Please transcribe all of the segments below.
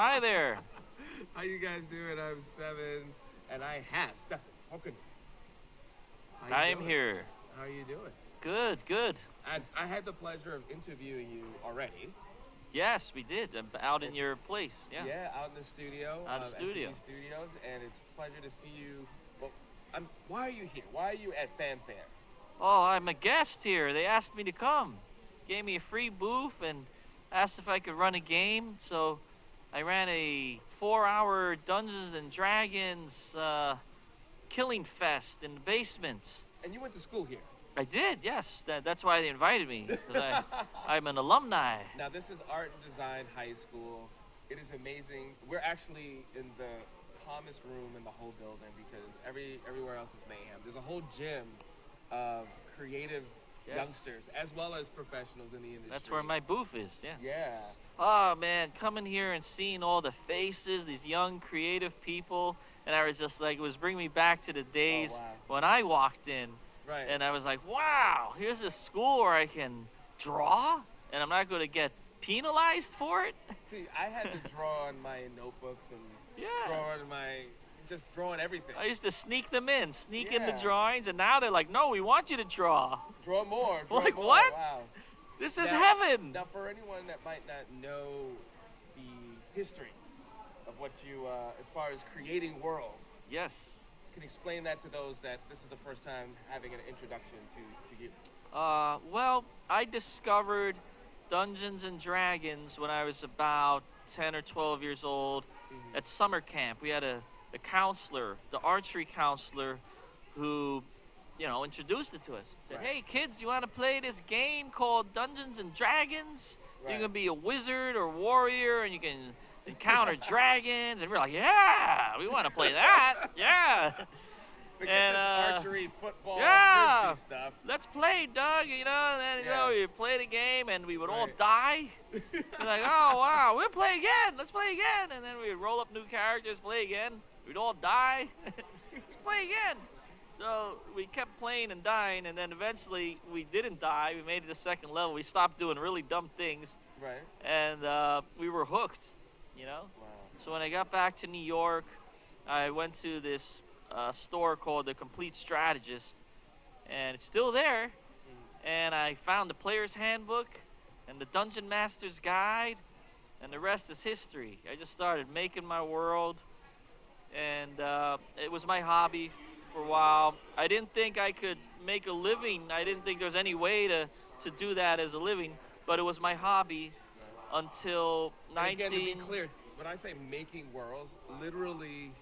Hi there. How you guys doing? I'm Seven, and I have Stefan Pokorny. How I you am doing? here. How are you doing? Good, good. I had the pleasure of interviewing you already. Yes, we did. I'm out in And your place. Yeah, yeah, out in the studio, out of the studio. SEV Studios, and it's a pleasure to see you. Well, why are you here? Why are you at FANFAIRE? Oh, I'm a guest here. They asked me to come. Gave me a free booth and asked if I could run a game. So I ran a 4-hour Dungeons and Dragons killing fest in the basement. And you went to school here. I did, yes. That's why they invited me. 'Cause I'm an alumni. Now, this is Art and Design High School. It is amazing. We're actually in the calmest room in the whole building because everywhere else is mayhem. There's a whole gym of creative Yes. youngsters as well as professionals in the industry. That's where my booth is. Yeah. Yeah. Oh man, coming here and seeing all the faces, these young creative people, and I was just like, it was bringing me back to the days wow. when I walked in, Right. and I was like, wow, here's a school where I can draw, and I'm not going to get penalized for it. See, I had to draw on my notebooks and Yeah. draw on my, just drawing everything. I used to sneak them in, sneak in the Yeah. drawings, and now they're like, no, we want you to draw. Draw more. Draw Like, more. what? Wow. This is Now- heaven. Now, for anyone that might not know the history of what you, as far as creating worlds, Yes. can you explain that to those that this is the first time having an introduction to you? Well, I discovered Dungeons and Dragons when I was about 10 or 12 years old at summer camp. We had a counselor, the archery counselor, who, introduced it to us. Said, Right. hey, kids, you want to play this game called Dungeons and Dragons? Right. You can be a wizard or warrior, and you can encounter dragons. And we're like, yeah, we want to play that. Yeah. Forget And, this archery, football, yeah. frisbee stuff. Let's play, Doug, and then, Yeah. we play the game, and we would all Right. die. We're like, oh, wow, we'll play again. Let's play again. And then we'd roll up new characters, play again. We'd all die. Let's play again. So we kept playing and dying, and then eventually we didn't die. We made it to second level. We stopped doing really dumb things, Right. and we were hooked, Wow. So when I got back to New York, I went to this store called The Complete Strategist, and it's still there. And I found the Player's Handbook and the Dungeon Master's Guide, and the rest is history. I just started making my world, and it was my hobby for a while. I didn't think I could make a living. I didn't think there was any way to do that as a living, but it was my hobby until And again, to be 19... clear, when I say making worlds, literally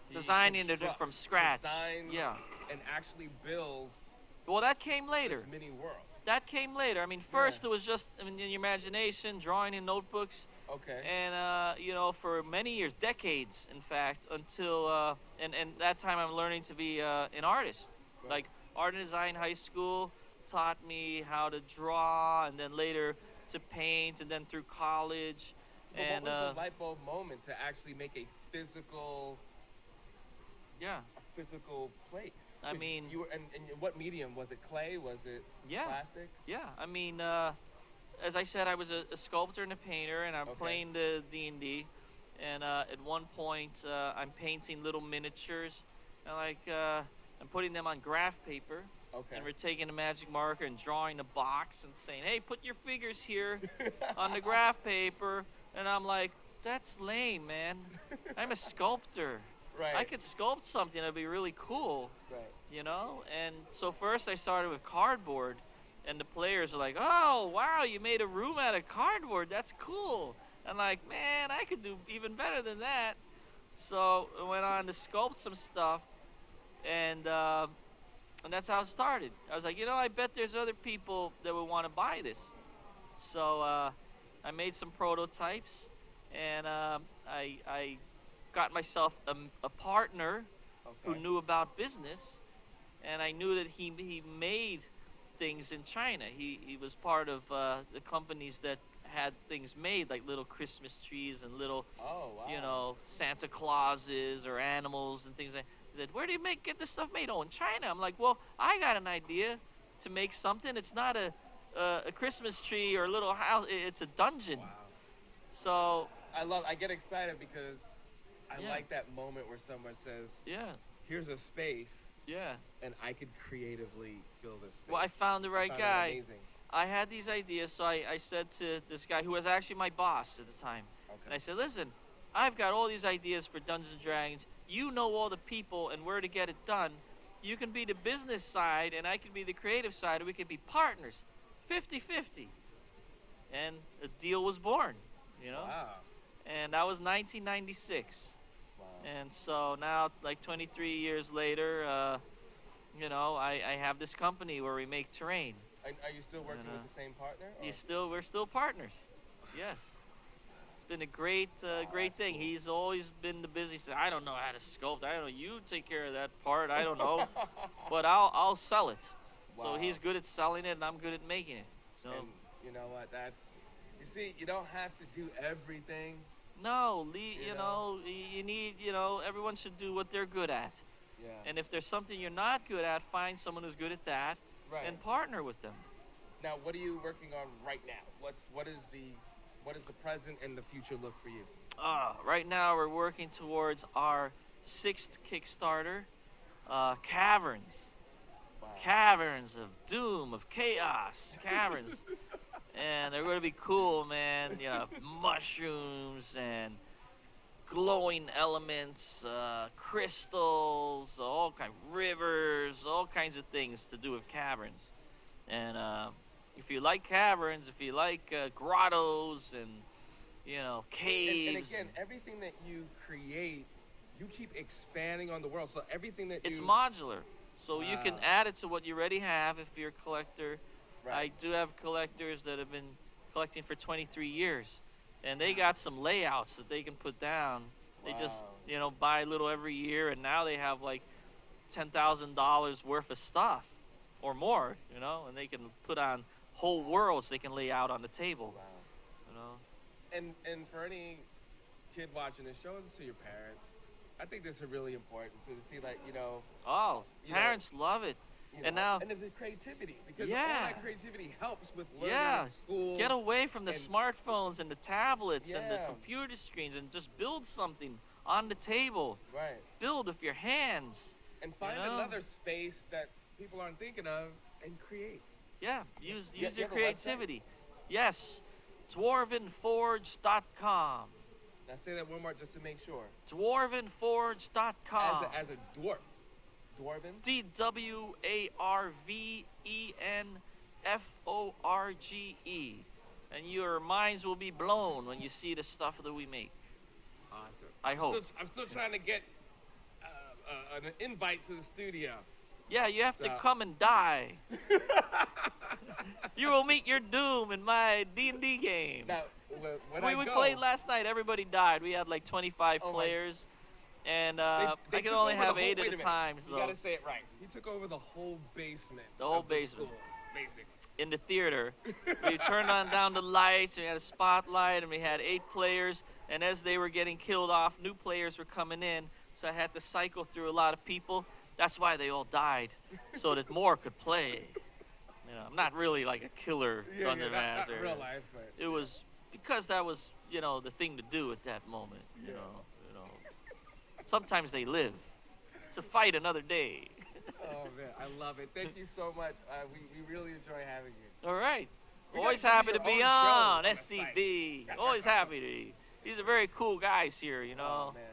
he Designing it constructs, from scratch. designs, Yeah. and actually builds Well, that came later. this mini world. That came later. I mean, first Yeah. it was just in your imagination, drawing in notebooks, Okay. and for many years, decades, in fact, until and that time I'm learning to be an artist. Right. Like art and design high school taught me how to draw, and then later to paint, and then through college. But And what was the light bulb moment to actually make a physical yeah, place? I 'Cause mean- you were, and what medium was it? Clay? Was it yeah, plastic? yeah. I mean, as I said, I was a sculptor and a painter, and I'm Okay. playing the D&D. And at one point, I'm painting little miniatures, and I'm putting them on graph paper. Okay. And we're taking a magic marker and drawing a box and saying, hey, put your figures here on the graph paper. And I'm like, that's lame, man. I'm a sculptor. Right. I could sculpt something that'd be really cool, Right. And so first I started with cardboard, and the players were like, oh, wow, you made a room out of cardboard. That's cool. I'm like, man, I could do even better than that. So I went on to sculpt some stuff, and that's how it started. I was like, I bet there's other people that would want to buy this. So I made some prototypes, and I got myself a partner who Okay. knew about business, and I knew that he made things in China. He was part of the companies that had things made, like little Christmas trees and little, Oh wow. Santa Clauses or animals and things like that. He said, where do you get this stuff made? Oh, in China. I'm like, well, I got an idea to make something. It's not a Christmas tree or a little house. It's a dungeon. Wow. So I get excited because I Yeah. like that moment where someone says, Yeah. "Here's a space, Yeah. and I could creatively fill this space." Well, I found the I right found that guy. amazing. I had these ideas, so I said to this guy who was actually my boss at the time, and I Okay. said, "Listen, I've got all these ideas for Dungeons and Dragons. You know all the people and where to get it done. You can be the business side, and I can be the creative side, and we could be partners, 50-50." And a deal was born, you know. Wow. And that was 1996. Wow. And so now, like 23 years later, I have this company where we make terrain. Are you still working And, with the same partner? We're still partners. Yeah. It's been a great great that's thing. cool. He's always been the busy. Said, I don't know how to sculpt. I don't know. You take care of that part. I don't know, but I'll sell it. So Wow. he's good at selling it, and I'm good at making it. So And you know what? You see, you don't have to do everything. no, You know? you need, everyone should do what they're good at. Yeah. And if there's something you're not good at, find someone who's good at that Right. and partner with them. Now, what are you working on right now? What is the present and the future look for you? Right now we're working towards our 6th Kickstarter, Caverns. Wow. Caverns of doom, of chaos, caverns. And they're going to be cool, man. You know, mushrooms and glowing elements, crystals, all kind of rivers, all kinds of things to do with caverns. And if you like caverns, if you like grottos and caves, And again, everything that you create, you keep expanding on the world. So everything that it's you modular. So you can Wow. add it to what you already have if you're a collector. I right. do have collectors that have been collecting for 23 years, and they got some layouts that they can put down. They just, Wow. buy a little every year, and now they have like $10,000 worth of stuff or more, and they can put on whole worlds they can lay out on the table, Wow. you know. And for any kid watching this, show this to your parents. I think this is really important to see, like, Oh, You know, parents love it. And now, and there's a creativity because all Yeah. that creativity helps with learning Yeah. in school. get away from the and- smartphones and the tablets and the Yeah. computer screens and just build something on the table. Right. Build with your hands. And find know? another space that people aren't thinking of and create. Yeah, use You your have a website? creativity. Yes, dwarvenforge.com. Now say that one more just to make sure. Dwarvenforge.com. As a dwarf. Dwarven? DWARVENFORGE. And your minds will be blown when you see the stuff that we make. Awesome. I hope. I'm still trying to get an invite to the studio. Yeah, you have to So- come and die. You will meet your doom in my D&D game. Now, when I we go, played last night. Everybody died. We had like 25 Oh my- players, and they I could took only over the have whole- 8 wait at a minute. time. You So gotta say it right. He took over the whole basement. The whole of basement. School, basically. in the theater, we turned on down the lights. And we had a spotlight, and we had 8 players. And as they were getting killed off, new players were coming in. So I had to cycle through a lot of people. That's why they all died, so that more could play. I'm not really like a killer Dungeon Master. Not real life, but It was because that was, the thing to do at that moment. Yeah. Sometimes they live to fight another day. oh man, I love it. Thank you so much. We really enjoy having you. All right. We Always gotta happy do to your be own show on on the site. SCB. Always happy to be. These are very cool guys here, Oh man,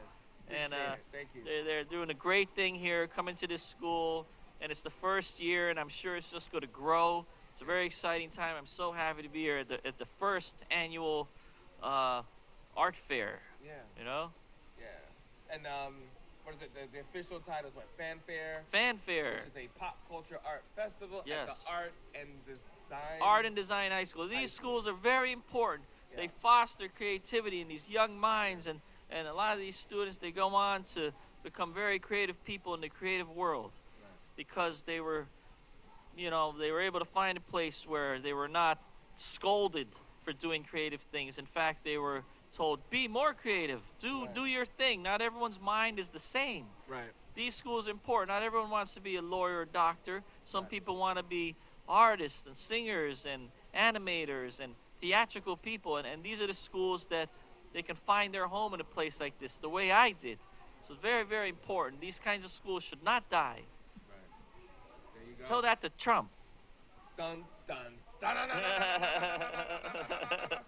And appreciate it. Thank you. they're doing a great thing here, coming to this school, and it's the first year, and I'm sure it's just going to grow. It's a very exciting time. I'm so happy to be here at the first annual art fair. Yeah, Yeah, and what is it? The official title is what? Fanfare. FANFAIRE, Which is a pop culture art festival Yes. at the Art and Design. Art and Design High School. High These School. schools are very important. Yeah. They foster creativity in these young minds, and a lot of these students, they go on to become very creative people in the creative world Right. because they were able to find a place where they were not scolded for doing creative things. In fact, they were told, be more creative, Right. do your thing. Not everyone's mind is the same. Right. These schools are important. Not everyone wants to be a lawyer or doctor. Some Right. people want to be artists and singers and animators and theatrical people. And these are the schools that they can find their home in a place like this, the way I did. So it's very, very important. These kinds of schools should not die. Right. There you go. Tell that to Trump. Dun, dun, dun, dun, dun, dun, dun, dun, dun, dun.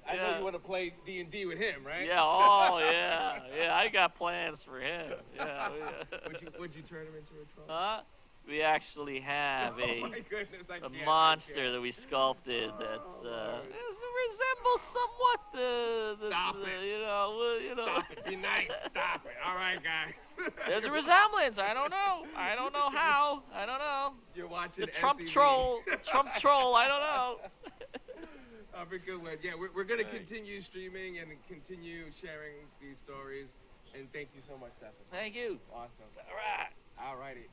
I know you want to play D&D with him, right? Yeah, oh, yeah. Yeah, I got plans for him. Yeah. Would you turn him into a Trump? Huh? We actually have Oh my goodness, I a can't. monster that we sculpted that's resembles somewhat the Stop it. you know. Stop it. Be nice. Stop it. All right, guys. There's a resemblance. I don't know how. I don't know. You're watching The Trump SEV. troll. Trump troll. I don't know. Have a good one. Yeah, we're going to continue streaming and continue sharing these stories. And thank you so much, Stefan. Thank you. Awesome. All right. All righty.